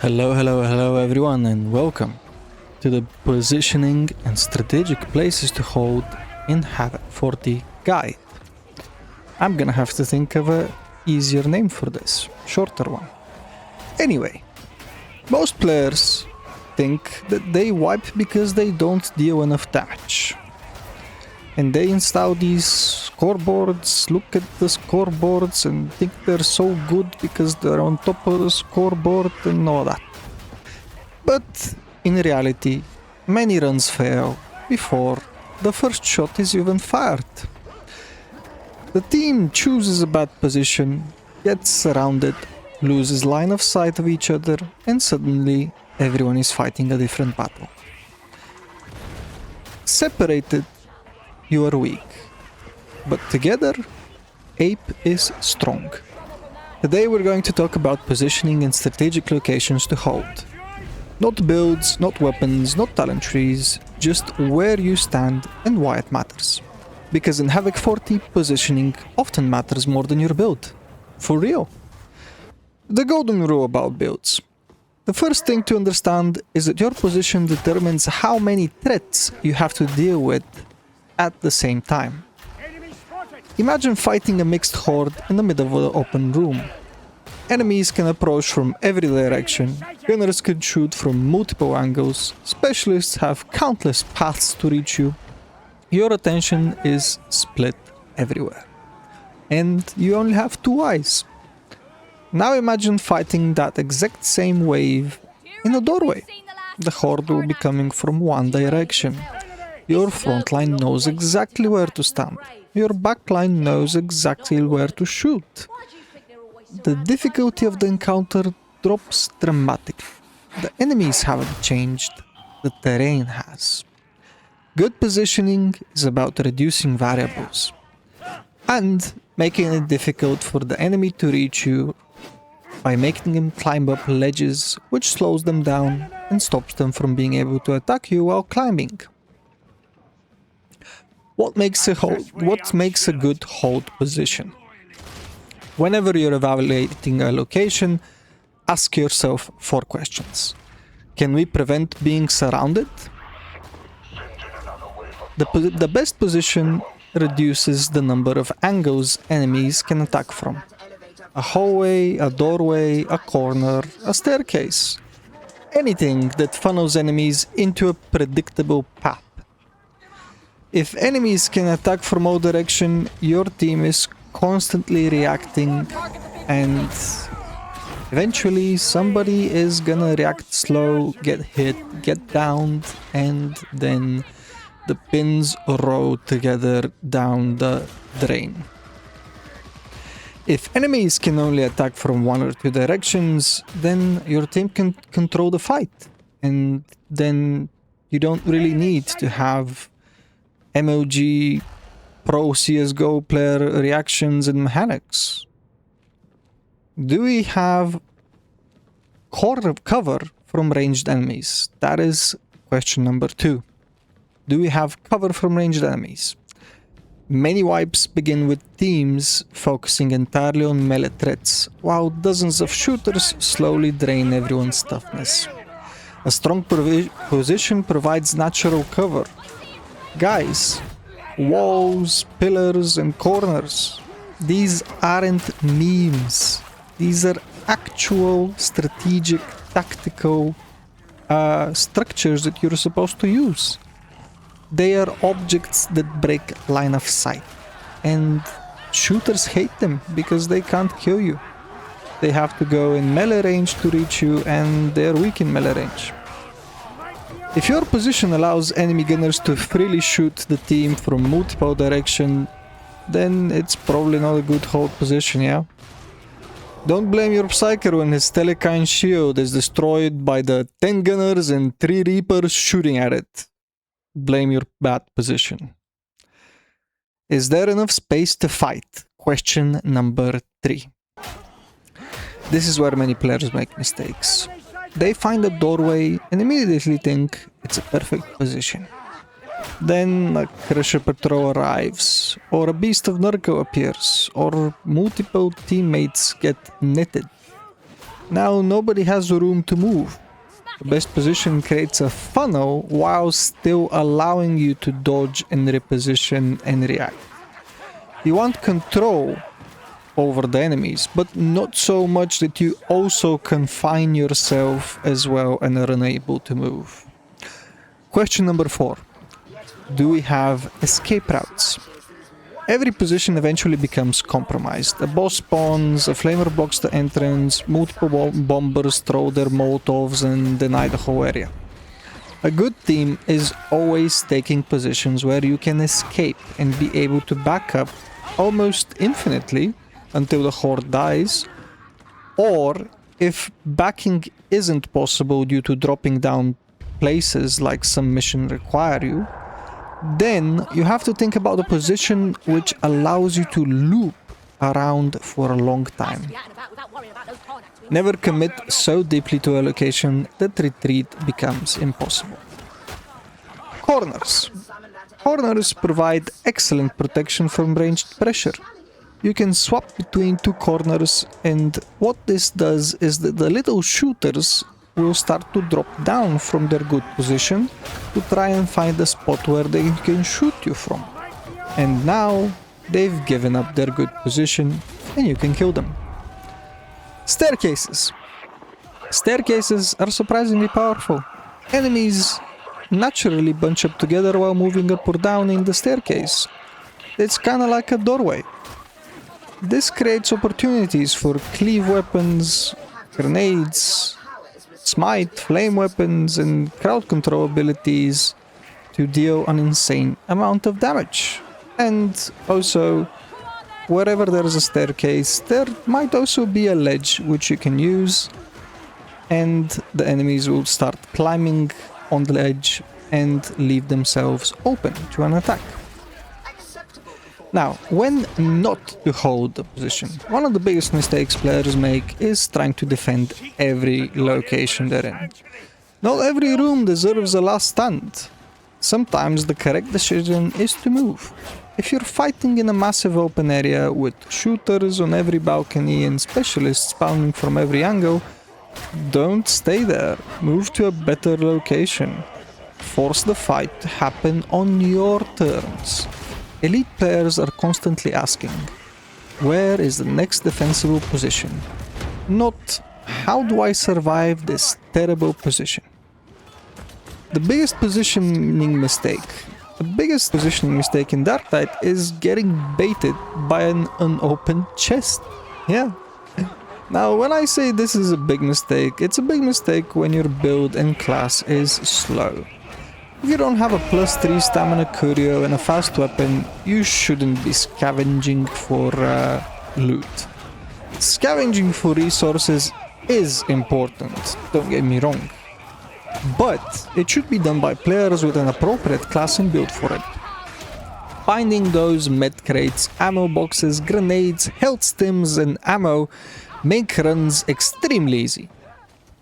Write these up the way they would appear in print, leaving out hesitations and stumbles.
Hello everyone, and welcome to the positioning and strategic places to hold in Havoc 40 guide. I'm gonna have to think of a easier name for this, shorter one. Anyway, most players think that they wipe because they don't deal enough damage. And they install these scoreboards, look at the scoreboards and think they're so good because they're on top of the scoreboard and all that. But in reality, many runs fail before the first shot is even fired. The team chooses a bad position, gets surrounded, loses line of sight of each other, and suddenly everyone is fighting a different battle. Separated, you are weak, but together, Ape is strong. Today we're going to talk about positioning and strategic locations to hold. Not builds, not weapons, not talent trees, just where you stand and why it matters. Because in Havoc 40, positioning often matters more than your build. For real. The golden rule about builds. The first thing to understand is that your position determines how many threats you have to deal with at the same time. Imagine fighting a mixed horde in the middle of an open room. Enemies can approach from every direction, gunners can shoot from multiple angles, specialists have countless paths to reach you. Your attention is split everywhere. And you only have two eyes. Now imagine fighting that exact same wave in a doorway. The horde will be coming from one direction. Your front line knows exactly where to stand. Your back line knows exactly where to shoot. The difficulty of the encounter drops dramatically. The enemies haven't changed, the terrain has. Good positioning is about reducing variables and making it difficult for the enemy to reach you by making them climb up ledges, which slows them down and stops them from being able to attack you while climbing. What makes a good hold position? Whenever you're evaluating a location, ask yourself 4 questions. Can we prevent being surrounded? The best position reduces the number of angles enemies can attack from. A hallway, a doorway, a corner, a staircase. Anything that funnels enemies into a predictable path. If enemies can attack from all directions, your team is constantly reacting, and eventually somebody is gonna react slow, get hit, get downed, and then the pins roll together down the drain. If enemies can only attack from 1 or 2 directions, then your team can control the fight, and then you don't really need to have MLG pro CSGO player reactions and mechanics. Do we have cover from ranged enemies? That is question number 2. Do we have cover from ranged enemies? Many wipes begin with teams focusing entirely on melee threats, while dozens of shooters slowly drain everyone's toughness. A strong position provides natural cover. Guys, walls, pillars, and corners. These aren't memes. These are actual strategic, tactical structures that you're supposed to use. They are objects that break line of sight. And shooters hate them because they can't kill you. They have to go in melee range to reach you, and they're weak in melee range. If your position allows enemy gunners to freely shoot the team from multiple directions, then it's probably not a good hold position, yeah? Don't blame your Psyker when his Telekine shield is destroyed by the 10 gunners and 3 Reapers shooting at it. Blame your bad position. Is there enough space to fight? Question number 3. This is where many players make mistakes. They find a doorway and immediately think it's a perfect position. Then a Crusher Patrol arrives, or a Beast of Narco appears, or multiple teammates get netted. Now nobody has room to move. The best position creates a funnel while still allowing you to dodge and reposition and react. You want control over the enemies, but not so much that you also confine yourself as well and are unable to move. Question number 4. Do we have escape routes? Every position eventually becomes compromised. A boss spawns, a flamer blocks the entrance, multiple bombers throw their molotovs and deny the whole area. A good team is always taking positions where you can escape and be able to back up almost infinitely until the horde dies, or if backing isn't possible due to dropping down places like some missions require you, then you have to think about a position which allows you to loop around for a long time. Never commit so deeply to a location that retreat becomes impossible. Corners. Corners provide excellent protection from ranged pressure. You can swap between two corners, and what this does is that the little shooters will start to drop down from their good position to try and find a spot where they can shoot you from. And now they've given up their good position and you can kill them. Staircases. Staircases are surprisingly powerful. Enemies naturally bunch up together while moving up or down in the staircase. It's kinda like a doorway. This creates opportunities for cleave weapons, grenades, smite, flame weapons, and crowd control abilities to deal an insane amount of damage. And also, wherever there is a staircase, there might also be a ledge which you can use, and the enemies will start climbing on the ledge and leave themselves open to an attack. Now, when not to hold the position, one of the biggest mistakes players make is trying to defend every location they're in. Not every room deserves a last stand. Sometimes the correct decision is to move. If you're fighting in a massive open area with shooters on every balcony and specialists spawning from every angle, don't stay there. Move to a better location. Force the fight to happen on your terms. Elite players are constantly asking, where is the next defensible position? Not, how do I survive this terrible position? The biggest positioning mistake in Darktide is getting baited by an unopened chest. Yeah. Now, when I say this is a big mistake, it's a big mistake when your build and class is slow. If you don't have a +3 stamina curio and a fast weapon, you shouldn't be scavenging for loot. Scavenging for resources is important, don't get me wrong. But it should be done by players with an appropriate class and build for it. Finding those med crates, ammo boxes, grenades, health stims and ammo make runs extremely easy.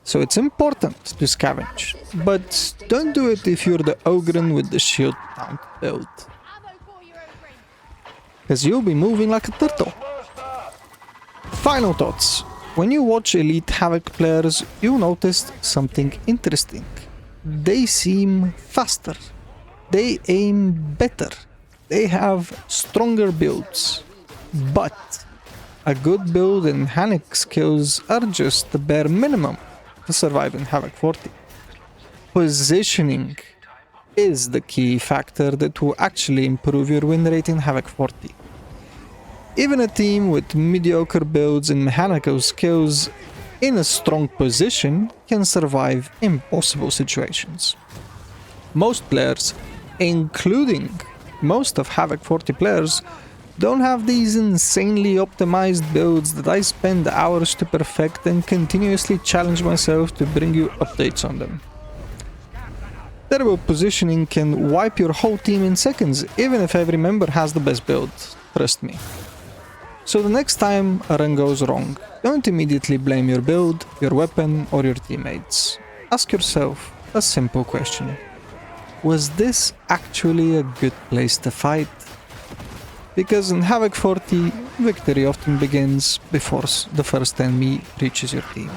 So it's important to scavenge, but don't do it if you're the Ogren with the shield tank build, because you'll be moving like a turtle. Final thoughts. When you watch elite Havoc players, you'll notice something interesting. They seem faster. They aim better. They have stronger builds. But a good build and mechanic skills are just the bare minimum to survive in Havoc 40. Positioning is the key factor that will actually improve your win rate in Havoc 40. Even a team with mediocre builds and mechanical skills in a strong position can survive impossible situations. Most players, including most of Havoc 40 players, don't have these insanely optimized builds that I spend hours to perfect and continuously challenge myself to bring you updates on them. Terrible positioning can wipe your whole team in seconds, even if every member has the best build, trust me. So the next time a run goes wrong, don't immediately blame your build, your weapon or your teammates. Ask yourself a simple question. Was this actually a good place to fight? Because in Havoc 40, victory often begins before the first enemy reaches your team.